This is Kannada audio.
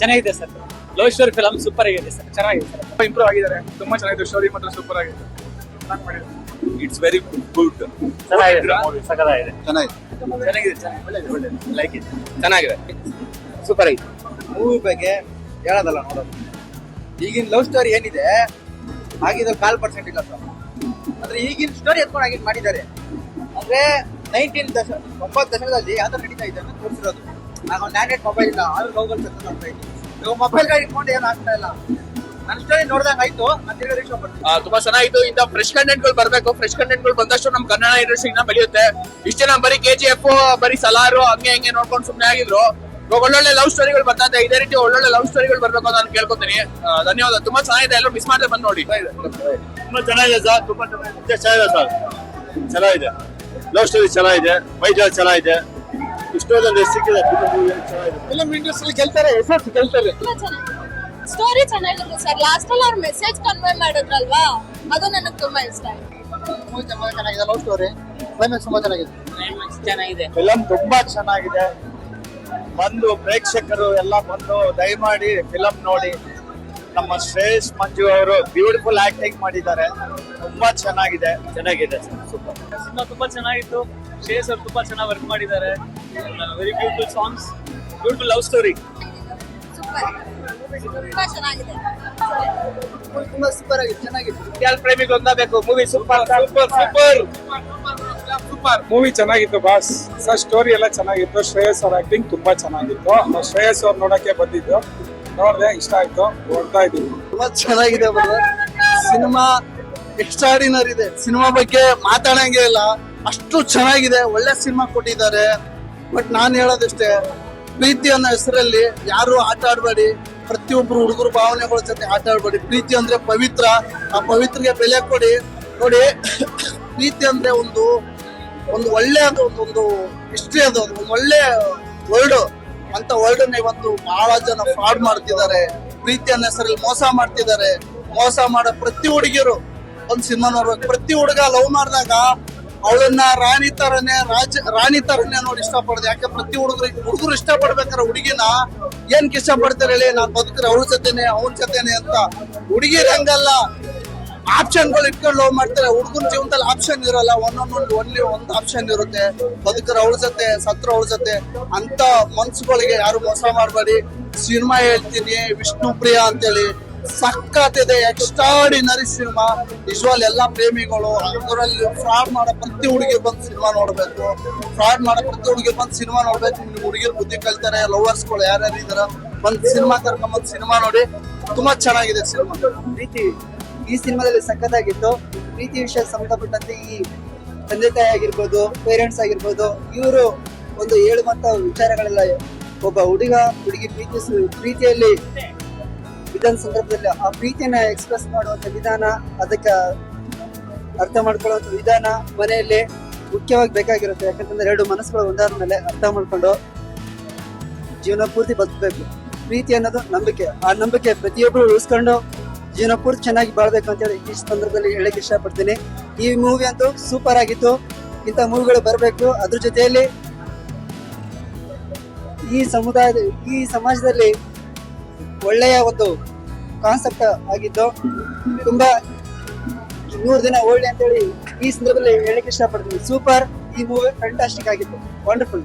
ಚೆನ್ನಾಗಿದೆ sir. Love story film super ಆಗಿದೆ ಸರ್, ಚೆನ್ನಾಗಿದೆ ಸರ್. ಇಂಪ್ರೂವ್ ಆಗಿದ್ದಾರೆ, ತುಂಬಾ ಚೆನ್ನಾಗಿದೆ. ಸ್ಟೋರಿ ಮಾತ್ರ ಸೂಪರ್ ಆಗಿದೆ. It's very good. ಚೆನ್ನಾಗಿದೆ, ಸಕಲಾಗಿದೆ, ಚೆನ್ನಾಗಿದೆ. Like it. ಚೆನ್ನಾಗಿದೆ, ಸೂಪರ್ ಆಗಿದೆ. ಮೂವಿ ಬಗ್ಗೆ ಹೇಳೋದಲ್ಲ ನೋಡೋದು. ಈಗಿನ ಲವ್ ಸ್ಟೋರಿ ಏನಿದೆ ಆಗಿದ್ರೆ 1% ಇಲ್ಲ ಸರ್. ಅಂದ್ರೆ ಈಗಿನ ಸ್ಟೋರಿ ಎತ್ಕೊಂಡು ಆಗಿನ ಮಾಡಿದ್ದಾರೆ. ಅಂದ್ರೆ 90 ದಶಕದಲ್ಲಿ ಯಾವ್ದು ನಡೀತಾ ಇದೆ ಅಂತ ತೋರಿಸಿರೋದು. ನಾವು ಲ್ಯಾಂಡೆಡ್ ಮೊಬೈಲ್ ಇಲ್ಲ, ಆದ್ರೂ ಲವ್ಗಳು ಸಕ್ಸಸ್ ಆಗ್ತಾ ಇತ್ತು. ಇವಾಗ ಮೊಬೈಲ್ ಇಟ್ಕೊಂಡು ಏನು ಆಗ್ತಾ ಇಲ್ಲ. ನನ್ನ ಸ್ಟೋರಿ ನೋಡ್ದಂಗ ಆಯ್ತು. ನಾನು ತಿರ್ಗಾ ಇಷ್ಟಪಡ್ತೀನಿ. ತುಂಬಾ ಚೆನ್ನಾಗಿತ್ತು. ಇಂತ ಫ್ರೆಶ್ ಕಂಟೆಂಟ್ ಗಳು ಬರ್ಬೇಕು. ಫ್ರೆಶ್ ಕಂಟೆಂಟ್ ಗಳು ಬಂದಷ್ಟು ನಮ್ ಕನ್ನಡ ಇಂಡಸ್ಟ್ರಿ ಬೆಳೆಯುತ್ತೆ. ಇಷ್ಟೇ ನಮ್ ಬರೀ KGF, ಬರೀ ಸಲಾರು ಹಂಗೆ ನೋಡ್ಕೊಂಡು ಸುಮ್ನೆ ಆಗಿದ್ರು. ಇವಾಗ ಒಳ್ಳೊಳ್ಳೆ ಲವ್ ಸ್ಟೋರಿಗಳು ಬರ್ತಾ ಇದೇ ರೀತಿ ಒಳ್ಳೊಳ್ಳೆ ಲವ್ ಸ್ಟೋರಿಗಳು ಬರ್ಬೇಕು ಅಂತ ನಾನು ಕೇಳ್ಕೊತೀನಿ. ಧನ್ಯವಾದ. ತುಂಬಾ ಚೆನ್ನಾಗಿದೆ. ಎಲ್ಲರೂ ಮಿಸ್ ಮಾಡದೆ ಬಂದು ನೋಡಿ. ತುಂಬಾ ಚೆನ್ನಾಗಿದೆ ಸರ್, ತುಂಬಾ ಚೆನ್ನಾಗಿದೆ ಸರ್. ಚೆನ್ನಾಗಿದೆ, ಲವ್ ಸ್ಟೋರಿ ಚೆನ್ನಾಗಿದೆ, ವೈಜಾಗ್ ಚೆನ್ನಾಗಿದೆ. ಇಷ್ಟೊಂದು ಸಿಕ್ಕಿದೆ ಫಿಲಂ ಇಂಡಸ್ಟ್ರಿ ಗೆಲ್ತಾರೆ, ಎಫರ್ಟ್ಸ್ ಗೆಲ್ತಾರೆ. ಸ್ಟೋರಿ ಚೆನ್ನಾಗಿದೆ ಸರ್. ಲಾಸ್ಟ್ ಅಲ್ಲಿ ಅವ್ರ ಮೆಸೇಜ್ ಕನ್ವೆ ಮಾಡಿದ್ರಲ್ವಾ, ಅದು ನನಗೆ ತುಂಬಾ ಇಷ್ಟ ಆಯ್ತು. ಮೂವಿ ತುಂಬಾ ಚೆನ್ನಾಗಿದೆ. ಲವ್ ಸ್ಟೋರಿ ಕ್ಲೈಮ್ಯಾಕ್ಸ್ ತುಂಬಾ ಚೆನ್ನಾಗಿದೆ. ಚೆನ್ನಾಗಿದೆ. ಫಿಲಂ ತುಂಬಾ ಚೆನ್ನಾಗಿದೆ. ಬಂದು ಪ್ರೇಕ್ಷಕರು ಎಲ್ಲ ಬಂದು ದಯಮಾಡಿ ಫಿಲಂ ನೋಡಿ. ನಮ್ಮ ಶ್ರೇಯಸ್ ಮಂಜು ಅವರು ಬ್ಯೂಟಿಫುಲ್ ಆಕ್ಟಿಂಗ್ ಮಾಡಿದ್ದಾರೆ. ತುಂಬಾ ಚೆನ್ನಾಗಿದೆ ಸೂಪರ್. ಸಿನಿಮಾ ತುಂಬಾ ಚೆನ್ನಾಗಿತ್ತು. ಶ್ರೇಯಸ್ ಅವರು ತುಂಬಾ ಚೆನ್ನಾಗಿ ವರ್ಕ್ ಮಾಡಿದ್ದಾರೆ. Very beautiful songs, beautiful love story. Super, ತುಂಬಾ ಚೆನ್ನಾಗಿದೆ. ತುಂಬಾ ಸೂಪರ್ ಆಗಿದೆ, ಚೆನ್ನಾಗಿದೆ. ಎಲ್ಲ ಪ್ರೇಮಿಗಳು ಓದಬೇಕು. Movie super. ಮೂವಿ ಚೆನ್ನಾಗಿತ್ತು ಬಾಸ್. ಸರ್ ಸ್ಟೋರಿ ಎಲ್ಲ ಚೆನ್ನಾಗಿತ್ತು. ಶ್ರೇಯಸ್ ಅವ್ರ ಆಕ್ಟಿಂಗ್ ತುಂಬಾ ಚೆನ್ನಾಗಿತ್ತು. ನಾವು ಶ್ರೇಯಸ್ ಅವ್ರು ನೋಡಕ್ಕೆ ಬಂದಿದ್ದು, ನೋಡ್ದೆ, ಇಷ್ಟ ಆಯ್ತು, ನೋಡ್ತಾ ಇದೀವಿ. ತುಂಬಾ ಚೆನ್ನಾಗಿದೆ ಸಿನಿಮಾ. ಎಕ್ಸ್ಟ್ರಾರ್ಡಿನರಿ ಇದೆ. ಸಿನಿಮಾ ಬಗ್ಗೆ ಮಾತಾಡಂಗೆ ಇಲ್ಲ, ಅಷ್ಟು ಚೆನ್ನಾಗಿದೆ. ಒಳ್ಳೆ ಸಿನಿಮಾ ಕೊಟ್ಟಿದ್ದಾರೆ. ಬಟ್ ನಾನು ಹೇಳೋದಷ್ಟೇ, ಪ್ರೀತಿ ಅನ್ನೋ ಹೆಸರಲ್ಲಿ ಯಾರು ಆಟ ಆಡ್ಬೇಡಿ. ಪ್ರತಿಯೊಬ್ರು ಹುಡುಗರು ಭಾವನೆಗಳ ಜೊತೆ ಆಟ ಆಡ್ಬೇಡಿ. ಪ್ರೀತಿ ಅಂದ್ರೆ ಪವಿತ್ರ. ಆ ಪವಿತ್ರಗೆ ಬೆಲೆ ಕೊಡಿ. ನೋಡಿ, ಪ್ರೀತಿ ಅಂದ್ರೆ ಒಂದು ಒಳ್ಳೆ ಒಂದು ಹಿಸ್ಟ್ರಿ, ಅದು ಒಂದು ಒಳ್ಳೆ ವರ್ಡ್. ಅಂತ ವರ್ಡ್ ಇವತ್ತು ಬಹಳ ಜನ ಫ್ರಾಡ್ ಮಾಡ್ತಿದ್ದಾರೆ. ಪ್ರೀತಿ ಅನ್ನೋ ಹೆಸರಲ್ಲಿ ಮೋಸ ಮಾಡ್ತಿದ್ದಾರೆ. ಮೋಸ ಮಾಡೋ ಪ್ರತಿ ಹುಡುಗಿರು ಒಂದ್ ಸಿನಿಮಾ ನೋಡ್ಬೇಕು. ಪ್ರತಿ ಹುಡುಗ ಲವ್ ಮಾಡಿದಾಗ ಅವಳನ್ನ ರಾಣಿ ತರನೇ ನೋಡಿ ಇಷ್ಟಪಡ್ದೆ. ಯಾಕೆ ಪ್ರತಿ ಹುಡುಗರು ಇಷ್ಟಪಡ್ಬೇಕಾರೆ ಹುಡುಗಿನ ಏನ್ ಇಷ್ಟ ಪಡ್ತಾರೆ ಹೇಳಿ? ನಾನ್ ಬದುಕ್ರೆ ಅವಳ ಜೊತೆನೆ ಅವನ ಜೊತೆನೆ ಅಂತ. ಹುಡುಗಿರ್ ಹಂಗಲ್ಲ, ಆಪ್ಷನ್ಗಳು ಇಟ್ಕೊಂಡು ಲವ್ ಮಾಡ್ತಾರೆ. ಹುಡುಗನ ಜೀವನದಲ್ಲಿ ಆಪ್ಷನ್ ಇರಲ್ಲ, ಒನ್ಲಿ ಒಂದು ಆಪ್ಷನ್ ಇರುತ್ತೆ. ಬದುಕರ ಅವಳ ಜೊತೆ, ಸತ್ರ ಅವಳ ಜೊತೆ. ಅಂತ ಮನ್ಸುಗಳಿಗೆ ಯಾರು ಮೋಸ ಮಾಡಬೇಡಿ. ಸಿನಿಮಾ ಹೇಳ್ತೀನಿ, ವಿಷ್ಣು ಪ್ರಿಯ ಅಂತೇಳಿ ಸಕ್ಕತ್ತಿದೆ. Extraordinary cinema. ನಿಜವಾಲ್ ಎಲ್ಲಾ ಪ್ರೇಮಿಗಳು ಅದರಲ್ಲಿ ಫ್ರಾಡ್ ಮಾಡೋ ಪ್ರತಿ ಹುಡುಗಿ ಬಂದು ಸಿನಿಮಾ ನೋಡ್ಬೇಕು. ನಿಮ್ಗೆ ಹುಡುಗಿರ್ ಬುದ್ಧಿ ಕಲ್ತಾರೆ. ಲವರ್ಸ್ಗಳು ಯಾರ್ಯಾರು ಇದಾರ ಬಂದ್ ಸಿನಿಮಾ ಕರ್ಕೊಂಡ್ ಸಿನಿಮಾ ನೋಡಿ. ತುಂಬಾ ಚೆನ್ನಾಗಿದೆ ಸಿನಿಮಾ. ಪ್ರೀತಿ ಈ ಸಿನಿಮಾದಲ್ಲಿ ಸಖತ್ತಾಗಿತ್ತು. ಪ್ರೀತಿ ವಿಷಯ ಸಂಬಂಧಪಟ್ಟಂತೆ ಈ ತಂದೆ ತಾಯಿ ಆಗಿರ್ಬೋದು, ಪೇರೆಂಟ್ಸ್ ಆಗಿರ್ಬೋದು, ಇವರು ಒಂದು ಹೇಳುವಂತ ವಿಚಾರಗಳೆಲ್ಲ, ಒಬ್ಬ ಹುಡುಗಿ ಪ್ರೀತಿಯಲ್ಲಿ ವಿಧಾನ ಸಂದರ್ಭದಲ್ಲಿ ಆ ಪ್ರೀತಿಯನ್ನ ಎಕ್ಸ್ಪ್ರೆಸ್ ಮಾಡುವಂತ ವಿಧಾನ, ಅದಕ್ಕೆ ಅರ್ಥ ಮಾಡ್ಕೊಳ್ಳುವಂತ ವಿಧಾನ ಮನೆಯಲ್ಲಿ ಮುಖ್ಯವಾಗಿ ಬೇಕಾಗಿರುತ್ತೆ. ಯಾಕಂತಂದ್ರೆ ಎರಡು ಮನಸ್ಸುಗಳು ಒಂದಾದ ಮೇಲೆ ಅರ್ಥ ಮಾಡ್ಕೊಂಡು ಜೀವನ ಪೂರ್ತಿ ಬದುಕಬೇಕು. ಪ್ರೀತಿ ಅನ್ನೋದು ನಂಬಿಕೆ. ಆ ನಂಬಿಕೆ ಪ್ರತಿಯೊಬ್ಬರು ಉಳಿಸ್ಕೊಂಡು ಜೀವನ ಪೂರ್ತಿ ಚೆನ್ನಾಗಿ ಬಾಳ್ಬೇಕು ಅಂತ ಹೇಳಿ ಈ ಸಂದರ್ಭದಲ್ಲಿ ಹೇಳಕ್ ಇಷ್ಟಪಡ್ತೀನಿ. ಈ ಮೂವಿ ಅಂತೂ ಸೂಪರ್ ಆಗಿತ್ತು. ಇಂಥ ಮೂವಿಗಳು ಬರಬೇಕು. ಅದ್ರ ಜೊತೆಯಲ್ಲಿ ಈ ಸಮಾಜದಲ್ಲಿ ಒಳ್ಳೆಯ ಒಂದು ಕಾನ್ಸೆಪ್ಟ್ ಆಗಿದ್ದು, ತುಂಬಾ 100 ದಿನ ಒಳ್ಳೆ ಅಂತ ಹೇಳಿ ಈ ಸಂದರ್ಭದಲ್ಲಿ ಹೇಳಕ್ ಇಷ್ಟಪಡ್ತೀನಿ. ಸೂಪರ್. ಈ ಮೂವಿ ಫ್ಯಾಂಟಾಸ್ಟಿಕ್ ಆಗಿತ್ತು. ವಂಡರ್ಫುಲ್.